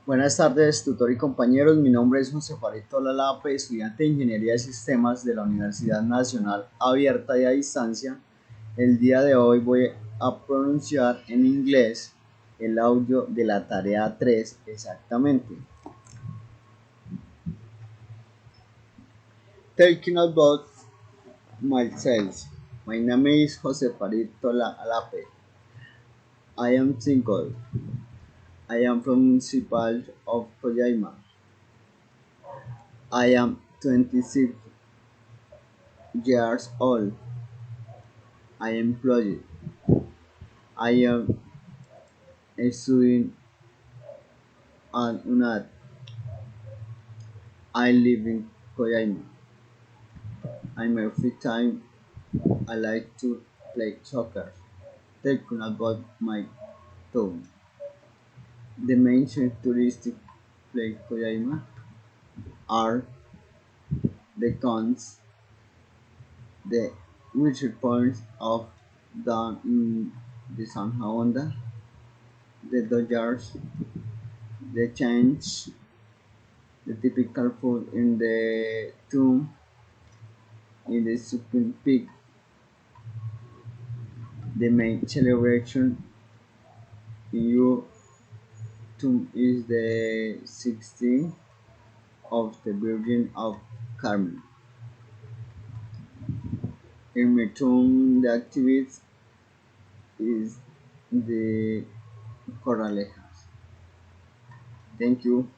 Buenas tardes, tutor y compañeros. Mi nombre es José Farito Lalape, estudiante de Ingeniería de Sistemas de la Universidad Nacional Abierta y a Distancia. El día de hoy voy a pronunciar en inglés el audio de la tarea 3 exactamente. Talking about myself. My name is José Farito Lalape. I am single. I am from Municipal of Coyaima. I am 26 years old. I am employed. I am studying at UNAD. I live in Koyaima. In my free time, I like to play soccer. Talking about my town. The main touristic place Koyaima are the cons, the winter points of down in the San Honda, the Dodgers, the change, the typical food in the tomb, in the Supreme Peak. The main celebration in your tomb is the 16th of the Virgin of Carmen. In my tomb, the activity is the Corralejas. Thank you.